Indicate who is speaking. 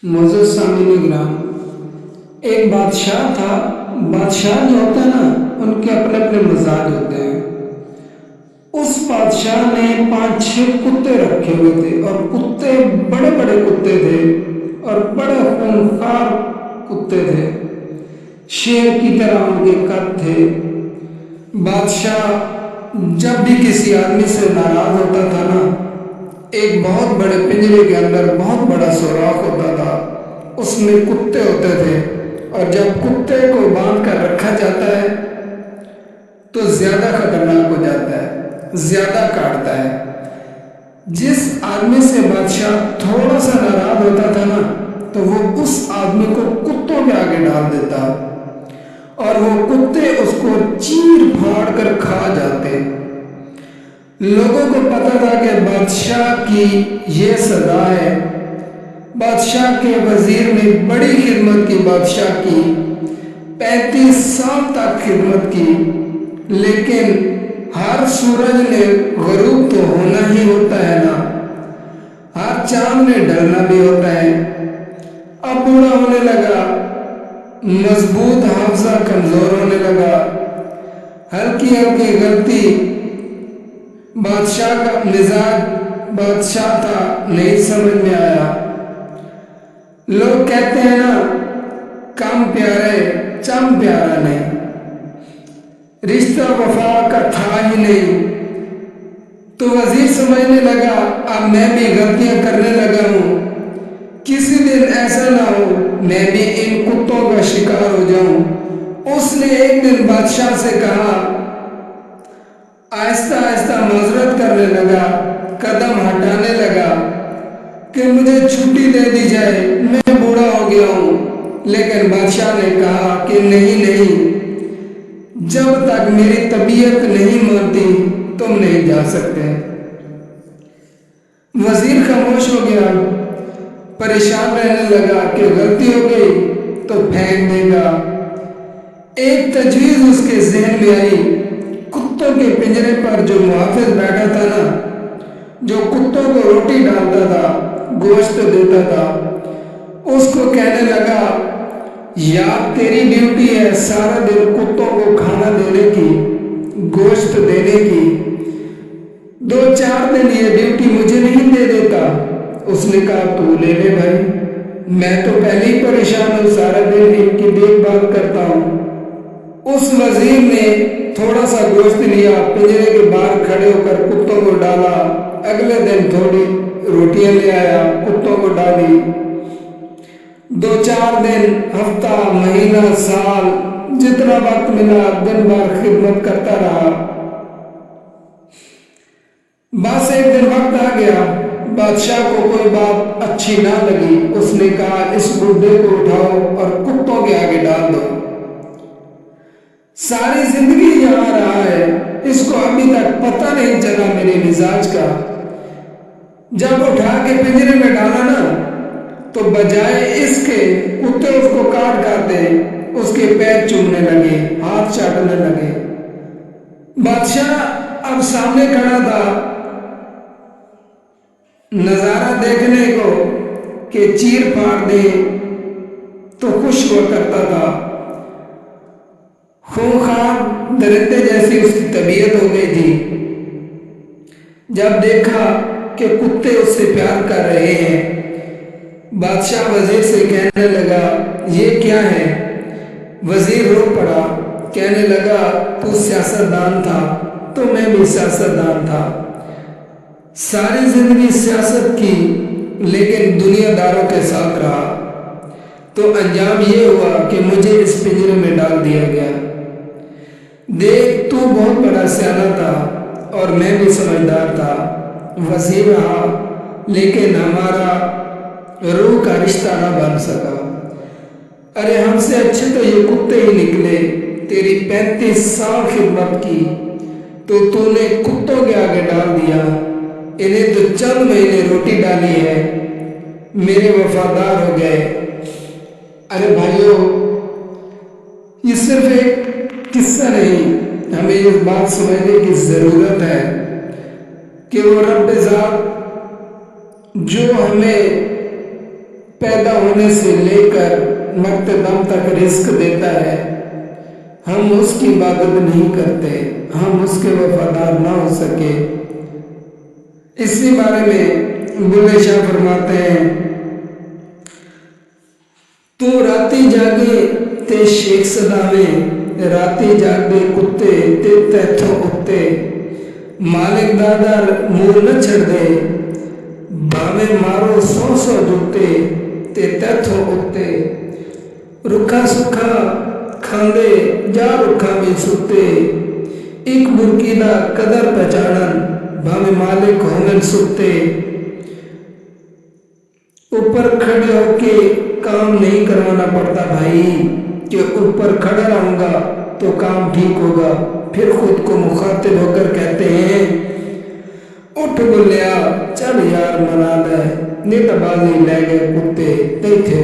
Speaker 1: Moses सामिनी ग्राम। एक बादशाह था। बादशाह जो होता है ना, उनके अपने अपने मिजाज होते हैं। उस बादशाह ने 5-6 कुत्ते रखे हुए थे, और कुत्ते बड़े बड़े कुत्ते थे और बड़े खूंखार कुत्ते थे। शेर की तरह उनके कद थे। बादशाह जब भी किसी आदमी से नाराज होता था ना, एक बहुत बड़े पिंजरे के अंदर बहुत बड़ा सुराख होता था, उसमें कुत्ते होते थे। और जब कुत्ते को बांध कर रखा जाता है तो ज्यादा खतरनाक हो जाता है, ज्यादा काटता है। जिस आदमी से बादशाह थोड़ा सा नाराज होता था ना, तो वो उस आदमी को कुत्तों के आगे डाल देता, और वो कुत्ते उसको चीर फाड़ कर खा जाते। लोगों को पता था कि बादशाह की ये सदा है। बादशाह के वजीर ने बड़ी खिदमत की, बादशाह की 35 साल तक खिदमत की, लेकिन हर सूरज ने गरूब तो होना ही होता है ना, हर चांद ने ढलना भी होता है। अब बूढ़ा होने लगा, मजबूत हाफजा कमजोर होने लगा। हल्की हल्की गलती, बादशाह का मिजाज बादशाह था, नहीं समझ में आया। लोग कहते हैं ना, कम प्यारे चम प्यारा नहीं, रिश्ता वफा का था ही नहीं। तो वजीर समझने लगा, अब मैं भी गलतियां करने लगा हूं, किसी दिन ऐसा ना हो मैं भी इन कुत्तों का शिकार हो जाऊं। उसने एक दिन बादशाह से कहा, आहिस्ता आहिस्ता माजरत करने लगा, कदम हटाने लगा कि मुझे छुट्टी दे दी जाए, मैं बूढ़ा हो गया हूं। लेकिन बादशाह ने कहा कि नहीं नहीं, जब तक मेरी तबीयत नहीं मानती तुम नहीं जा सकते। वजीर खामोश हो गया, परेशान रहने लगा कि गलती हो गई तो फेंक देगा। एक तजवीज उसके जहन में आई। कुत्तों के पिंजरे पर जो मुहाफिज बैठा था ना, जो कुत्तों को रोटी डालता था, गोश्त देता था, उसको कहने लगा, यार तेरी ड्यूटी है सारा दिन कुत्तों को खाना देने की, गोश्त देने की, 2-4 दिन ये ड्यूटी मुझे नहीं दे देता। उसने कहा, तू ले ले भाई, मैं तो पहले ही परेशान हूं, सारा दिन इनकी देखभाल करता हूं। उस वजीर ने थोड़ा सा गोश्त लिया, पिंजरे के बाहर खड़े होकर कुत्तों को डाला। अगले दिन थोड़ी रोटियां ले आया, कुत्तों को डाली। 2-4 दिन, हफ्ता, महीना, साल, जितना वक्त मिला दिन भर खिदमत करता रहा। बस एक दिन वक्त आ गया, बादशाह को कोई बात अच्छी ना लगी। उसने कहा, इस बुड्ढे को उठाओ और कुत्तों के आगे डाल दो। सारी जिंदगी यहां रहा है, इसको अभी तक पता नहीं चला मेरे मिजाज का। जब उठा के पिंजरे में डाला ना, तो बजाय इसके कुत्ते उसको काट काटते, उसके पैर चूमने लगे, हाथ चाटने लगे। बादशाह अब सामने खड़ा था, नजारा देखने को कि चीर फाड़ दे तो खुश हुआ करता था। खूंखार दरिंदे जैसी उसकी तबीयत हो गई थी। जब देखा कि कुत्ते उससे प्यार कर रहे हैं, बादशाह वजीर से कहने लगा, ये क्या है? वजीर रो पड़ा, कहने लगा, तू सियासतदान था तो मैं भी सियासतदान था, सारी जिंदगी सियासत की, लेकिन दुनियादारों के साथ रहा, तो अंजाम ये हुआ कि मुझे इस पिंजरे में डाल दिया गया। देख, तू बहुत बड़ा सियाना था और मैं भी समझदार था, वजीर रहा, लेकिन हमारा रूह का रिश्ता ना बन सका। अरे हमसे अच्छे तो ये कुत्ते ही निकले। तेरी 35 साल खिदमत की तो तूने कुत्तों के आगे डाल दिया। इन्हें तो चंद महीने रोटी डाली है, मेरे वफादार हो गए। अरे भाइयों, ये सिर्फ एक किस्सा नहीं, हमें इस बात समझने की जरूरत है कि वो रब ज़ात जो हमें पैदा होने से लेकर मरते दम तक रिस्क देता है, हम उसकी इबादत नहीं करते, हम उसके वफादार ना हो सके। इसी बारे में बुल्ले शाह फरमाते हैं, तू राती जागे ते शेख सदावे, राती जागे कुत्ते ते तैथों उत्ते, मालिक दादर मूल न छड़ दे, भावे मारो 100 जुत्ते ते तैथों उत्ते, रुखा सुखा खांदे जा रुखा में सुते, एक बुरकी दा कदर पहचानन भावे मालिक होंगन सुते। ऊपर खड़े होके काम नहीं करवाना पड़ता भाई, कि ऊपर खड़ा रहूंगा तो काम ठीक होगा। फिर खुद को मुखातिब होकर कहते हैं, उठ बुलिया चल यार मना दे, नित बाजी ले गए कुत्ते तैथे